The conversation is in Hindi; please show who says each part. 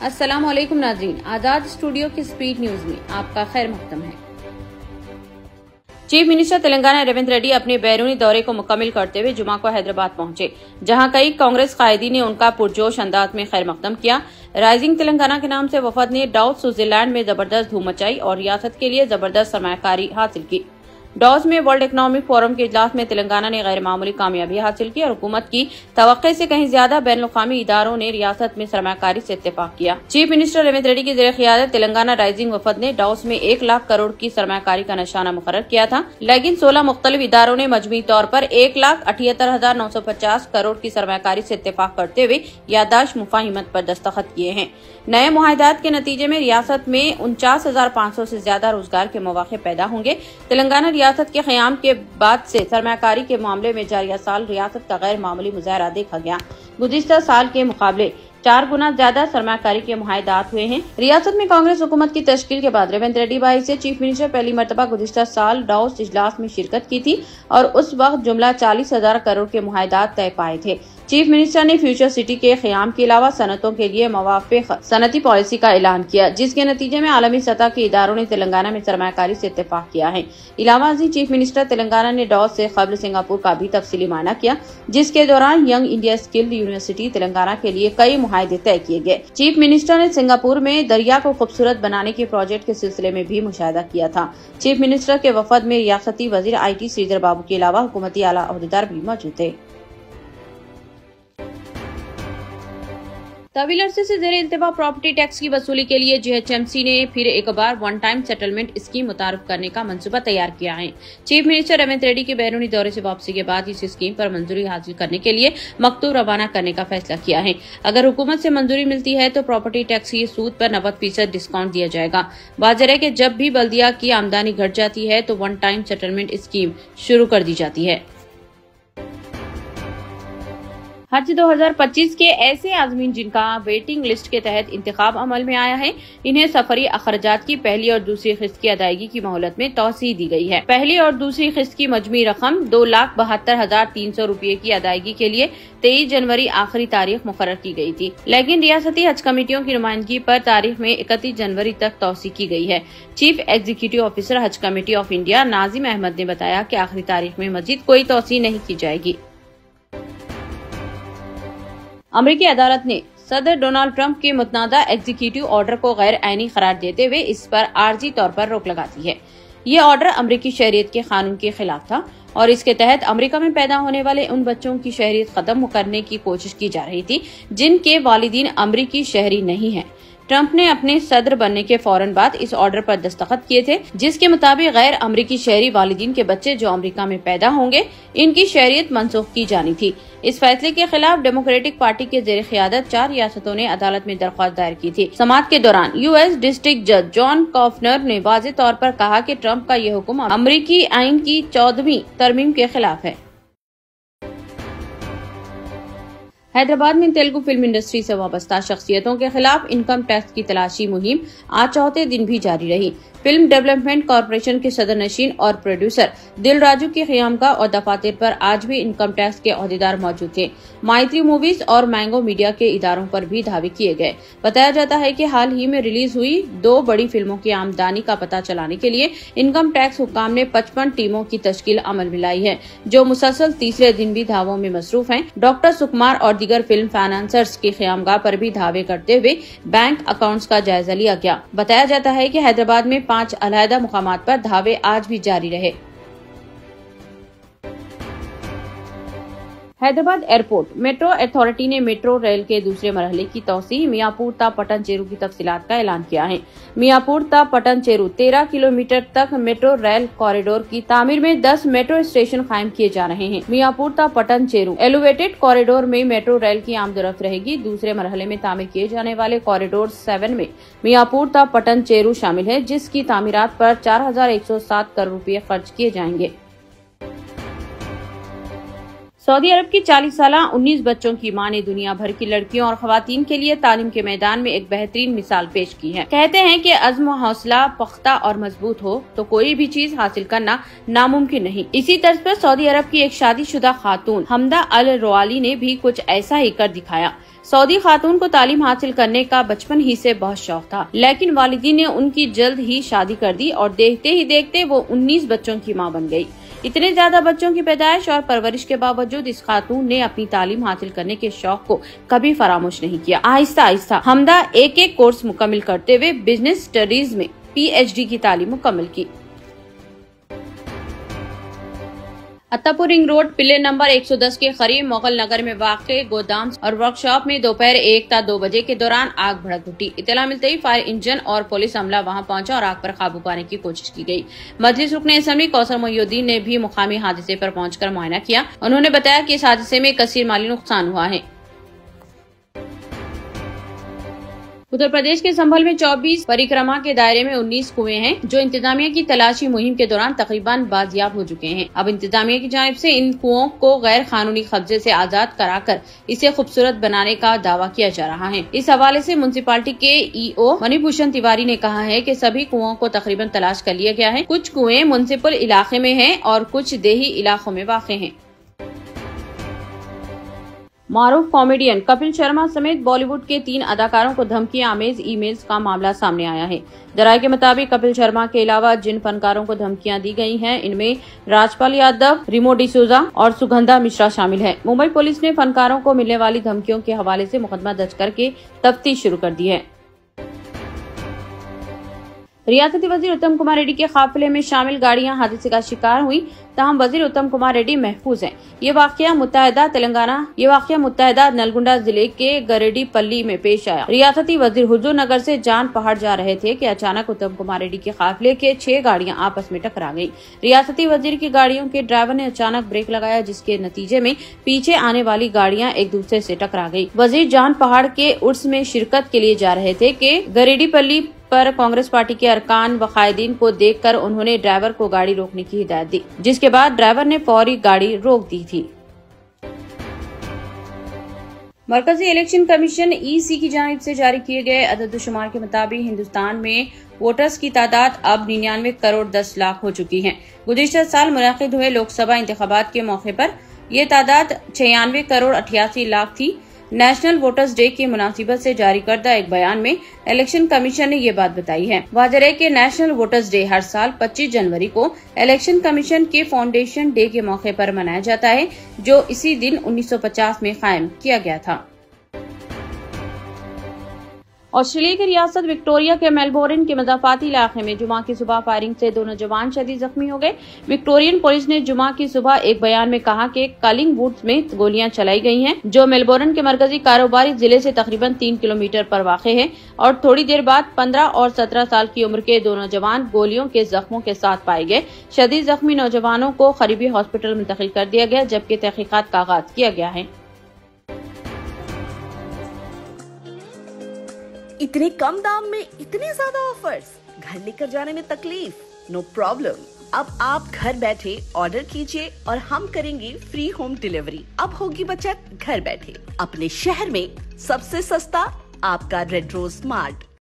Speaker 1: अस्सलाम वालेकुम नाज़रीन, आजाद स्टूडियो की स्पीड न्यूज में आपका खैर मकदम है। चीफ मिनिस्टर तेलंगाना रेवंत रेड्डी अपने बैरूनी दौरे को मुकम्मल करते हुए जुमा को हैदराबाद पहुंचे, जहां कई कांग्रेस कायदी ने उनका पुरजोश अंदाज में खैर मकदम किया। राइजिंग तेलंगाना के नाम से वफद ने डाउस स्विट्जरलैंड में जबरदस्त धूम मचाई और रियासत के लिए जबरदस्त सरमायाकारी हासिल की। डाउस में वर्ल्ड इकोनॉमिक फोरम के इजलास में तेलंगाना ने गैर मामूली कामयाबी हासिल की और हुकूमत की तवक्के से कहीं ज्यादा बैनुल-अक़वामी इदारों ने रियासत में सरमायाकारी से इत्तेफाक किया। चीफ मिनिस्टर रेवंत रेड्डी की ज़ेर-ए-क़ियादत तेलंगाना राइजिंग वफद ने डाउस में 1 लाख करोड़ की सरमायाकारी का निशाना मुकर्रर किया था, लेकिन 16 मुख्तलिफ इदारों ने मजमूई तौर पर 1,78,950 करोड़ की सरमायाकारी से इत्तेफाक करते हुए याददाश्त मुफाहिमत पर दस्तखत किए हैं। नए मुआहदात के नतीजे में रियासत में 49,500 से ज्यादा रोजगार के मौके पैदा होंगे। तेलंगाना रियासत के क़याम के बाद से सरमायाकारी के मामले में जारिया साल रियासत का गैर मामूली मुजाहरा देखा गया। गुज़िश्ता साल के मुकाबले 4 गुना ज्यादा सरमायाकारी के मुआहदात हुए हैं। रियासत में कांग्रेस हुकूमत की तश्कील के बाद रेवंत रेड्डी भाई से चीफ मिनिस्टर पहली मरतबा गुज़िश्ता साल डाउस इजलास में शिरकत की थी और उस वक्त जुमला 40,000 करोड़ के मुआहदात तय पाए थे। चीफ मिनिस्टर ने फ्यूचर सिटी के क़याम के अलावा सनतों के लिए मवाफ़िक़ सनती पॉलिसी का ऐलान किया, जिसके नतीजे में आलमी सतह के इदारों ने तेलंगाना में सरमायाकारी से इत्तेफाक किया है। इलावा चीफ मिनिस्टर तेलंगाना ने डाउस से कबल सिंगापुर का भी तफसीली मायना किया, जिसके दौरान young India skill university Telangana के लिए कई मुआहदे तय किए गए। चीफ मिनिस्टर ने सिंगापुर में दरिया को खूबसूरत बनाने के प्रोजेक्ट के सिलसिले में भी मुशाहिदा किया था। चीफ मिनिस्टर के वफद में रियासती वजीर IT श्रीधर बाबू के अलावा हुकूमती आला अहदेदार भी मौजूद थे। तवील अरसे से ज़ेर इंतबा प्रॉपर्टी टैक्स की वसूली के लिए GHMC ने फिर एक बार वन टाइम सेटलमेंट स्कीम मुतारफ करने का मंसूबा तैयार किया है। चीफ मिनिस्टर रेवंत रेड्डी के बैरूनी दौरे से वापसी के बाद इस स्कीम पर मंजूरी हासिल करने के लिए मकतूब रवाना करने का फैसला किया है। अगर हुकूमत से मंजूरी मिलती है तो प्रॉपर्टी टैक्स की सूद पर 90% डिस्काउंट दिया जाएगा। वाज़ेह है कि जब भी बल्दिया की आमदनी घट जाती है तो वन टाइम सेटलमेंट स्कीम शुरू कर दी जाती है। हज 2025 के ऐसे आज़मीन जिनका वेटिंग लिस्ट के तहत इंतखाब अमल में आया है, इन्हें सफरी अखराजात की पहली और दूसरी किस्त की अदायगी की मोहलत में तौसीह दी गई है। पहली और दूसरी किस्त की मजमूई रकम 2,72,300 रूपये की अदायगी के लिए 23 जनवरी आखिरी तारीख मुकर्रर की गई थी, लेकिन रियासती हज कमेटियों की नुमाइंदगी पर तारीख में 31 जनवरी तक तौसीह की गई है। Chief executive officer Haj committee of India Nazim Ahmad ने बताया कि आखिरी तारीख में मजीद कोई तौसीह नहीं की जाएगी। अमेरिकी अदालत ने सदर डोनाल्ड ट्रंप के मुतनादा एग्जीक्यूटिव ऑर्डर को गैर आईनी करार देते हुए इस पर आर्जी तौर पर रोक लगा दी है। ये ऑर्डर अमेरिकी शहरियत के कानून के खिलाफ था और इसके तहत अमेरिका में पैदा होने वाले उन बच्चों की शहरियत खत्म करने की कोशिश की जा रही थी जिनके वालिदीन अमेरिकी शहरी नहीं हैं। ट्रंप ने अपने सदर बनने के फौरन बाद इस ऑर्डर पर दस्तखत किए थे, जिसके मुताबिक गैर अमेरिकी शहरी वालिदीन के बच्चे जो अमेरिका में पैदा होंगे, इनकी शहरियत मनसूख की जानी थी। इस फैसले के खिलाफ डेमोक्रेटिक पार्टी के ज़ेर क़ियादत 4 रियासतों ने अदालत में दरख्वास्त दायर की थी। समाअत के दौरान US डिस्ट्रिक्ट जज जॉन कॉफनर ने वाज़ेह तौर पर कहा कि ट्रंप का ये हुक्म अमेरिकी आइन की 14वीं तरमीम के खिलाफ है। हैदराबाद में तेलुगु फिल्म इंडस्ट्री से वाबस्ता शख्सियतों के खिलाफ इनकम टैक्स की तलाशी मुहिम आज चौथे दिन भी जारी रही। फिल्म डेवलपमेंट कॉरपोरेशन के सदर नशीन और प्रोड्यूसर दिल राजू की क़यामगाह और दफातर पर आज भी इनकम टैक्स के अहदेदार मौजूद थे। माइत्री मूवीज और मैंगो मीडिया के इदारों पर भी धावे किए गए। बताया जाता है कि हाल ही में रिलीज हुई 2 बड़ी फिल्मों की आमदनी का पता चलाने के लिए इनकम टैक्स हुक्काम ने 55 टीमों की तश्कील अमल में लाई है, जो मुसलसल तीसरे दिन भी धावों में मसरूफ हैं। डॉक्टर सुकुमार और दीगर फिल्म फाइनेंसर्स की क़यामगाह पर भी धावे करते हुए बैंक अकाउंट्स का जायजा लिया गया। बताया जाता है कि हैदराबाद में 5 अलहदा मुकामात पर धावे आज भी जारी रहे। हैदराबाद एयरपोर्ट मेट्रो अथॉरिटी ने मेट्रो रेल के दूसरे मरहले की तौसीह मियाँपुर ता पटन चेरू की तफसीलात का ऐलान किया है। मियाँपुर ता पटन चेरू 13 किलोमीटर तक मेट्रो रेल कॉरिडोर की तामीर में 10 मेट्रो स्टेशन कायम किए जा रहे हैं। मियाँपुर ता पटन चेरू एलिवेटेड कॉरिडोर में मेट्रो रेल की आमदरफ्त रहेगी। दूसरे मरहले में तामीर किए जाने वाले कॉरिडोर 7 में मियाँपुर ता पटन चेरू शामिल है, जिसकी तामीरात पर 4,107 करोड़ रुपए खर्च किए जाएंगे। सऊदी अरब की 40 साल 19 बच्चों की मां ने दुनिया भर की लड़कियों और खवातीन के लिए तालीम के मैदान में एक बेहतरीन मिसाल पेश की है। कहते हैं कि अज़्म हौसला पुख्ता और मजबूत हो तो कोई भी चीज हासिल करना नामुमकिन नहीं। इसी तर्ज पर सऊदी अरब की एक शादीशुदा खातून हमदा अल रोआली ने भी कुछ ऐसा ही कर दिखाया। सऊदी खातून को तालीम हासिल करने का बचपन ही से बहुत शौक था, लेकिन वालिदी ने उनकी जल्द ही शादी कर दी और देखते ही देखते वो 19 बच्चों की मां बन गई। इतने ज्यादा बच्चों की पैदाइश और परवरिश के बावजूद इस खातून ने अपनी तालीम हासिल करने के शौक को कभी फरामोश नहीं किया। आहिस्ता आहिस्ता हमदा एक कोर्स मुकम्मल करते हुए बिजनेस स्टडीज में PhD की तालीम मुकम्मल की। अत्तापुर रिंग रोड पिल्ले नंबर 110 के करीब मोगल नगर में वाक़े गोदाम और वर्कशॉप में दोपहर 1 ता 2 बजे के दौरान आग भड़क उठी। इत्तला मिलते ही फायर इंजन और पुलिस अमला वहां पहुंचा और आग पर काबू पाने की कोशिश की गई। मजलिस रुकने असेंबली कौसर मोहिउद्दीन ने भी मुकामी हादसे पर पहुंचकर मुआयना किया। उन्होंने बताया कि इस हादसे में कसीर माली नुकसान हुआ है। उत्तर प्रदेश के संभल में 24 परिक्रमा के दायरे में 19 कुएं हैं, जो इंतजामिया की तलाशी मुहिम के दौरान तकरीबन बाजियाब हो चुके हैं। अब इंतजामिया की जानिब से इन कुओं को गैर कानूनी कब्जे से आजाद कराकर इसे खूबसूरत बनाने का दावा किया जा रहा है। इस हवाले से म्युनिसिपालिटी के EO मणिभूषण तिवारी ने कहा है कि सभी कुओं को तकरीबन तलाश कर लिया गया है। कुछ कुएं म्युनिसिपल इलाके में हैं और कुछ देही इलाकों में वाक़े हैं। मारूफ कॉमेडियन कपिल शर्मा समेत बॉलीवुड के 3 अदाकारों को धमकी आमेज ईमेल्स का मामला सामने आया है। जराये के मुताबिक कपिल शर्मा के अलावा जिन फनकारों को धमकियां दी गई हैं, इनमें राजपाल यादव, रिमो डिसूजा और सुगंधा मिश्रा शामिल है। मुंबई पुलिस ने फनकारों को मिलने वाली धमकियों के हवाले से मुकदमा दर्ज करके तफ्तीश शुरू कर दी है। रियासती वजीर उत्तम कुमार रेड्डी के काफिले में शामिल गाड़ियां हादसे का शिकार हुई, तहम वजीर उत्तम कुमार रेड्डी महफूज हैं। ये वाकया मुत्तहदा नलगुंडा जिले के गरेडीपल्ली में पेश आया। रियासती वजीर हुजूर नगर से जान पहाड़ जा रहे थे कि अचानक उत्तम कुमार रेड्डी के काफिले के 6 गाड़ियां आपस में टकरा गयी। रियासती वजीर की गाड़ियों के ड्राइवर ने अचानक ब्रेक लगाया, जिसके नतीजे में पीछे आने वाली गाड़ियां एक दूसरे से टकरा गयी। वजीर जान पहाड़ के उर्स में शिरकत के लिए जा रहे थे कि गरेडीपल्ली पर कांग्रेस पार्टी के अरकान व कायदीन को देखकर उन्होंने ड्राइवर को गाड़ी रोकने की हिदायत दी, जिसके बाद ड्राइवर ने फौरी गाड़ी रोक दी थी। मरकजी इलेक्शन कमीशन EC की जानिब से जारी किए गए अदद-ओ-शुमार के मुताबिक हिंदुस्तान में वोटर्स की तादाद अब 99 करोड़ 10 लाख हो चुकी है। गुज़िश्ता साल मुनअक़िद हुए लोकसभा इंतखाबात के मौके पर यह तादाद 96 करोड़ 88 लाख थी। नेशनल वोटर्स डे की मुनासिबत से जारी करदा एक बयान में इलेक्शन कमीशन ने ये बात बताई है। वाज़ेह है कि नेशनल वोटर्स डे हर साल 25 जनवरी को इलेक्शन कमीशन के फाउंडेशन डे के मौके पर मनाया जाता है, जो इसी दिन 1950 में कायम किया गया था। ऑस्ट्रेलिया की रियासत विक्टोरिया के मेलबोर्न के मज़ाफ़ाती इलाके में जुमा की सुबह फायरिंग से 2 नौजवान शदीद जख्मी हो गए। विक्टोरियन पुलिस ने जुमा की सुबह एक बयान में कहा कि कलिंगवुड में गोलियां चलाई गई हैं, जो मेलबोर्न के मरकजी कारोबारी जिले से तकरीबन 3 किलोमीटर पर वाक़े है, और थोड़ी देर बाद 15 और 17 साल की उम्र के 2 नौजवान गोलियों के जख्मों के साथ पाए गए। शदीद जख्मी नौजवानों को करीबी हॉस्पिटल मुंतकिल कर दिया गया, जबकि तहकीकात का आगाज किया गया है।
Speaker 2: इतने कम दाम में इतने ज्यादा ऑफर्स, घर लेकर जाने में तकलीफ? नो प्रॉब्लम, अब आप घर बैठे ऑर्डर कीजिए और हम करेंगे फ्री होम डिलीवरी। अब होगी बचत घर बैठे। अपने शहर में सबसे सस्ता आपका रेड रोज स्मार्ट।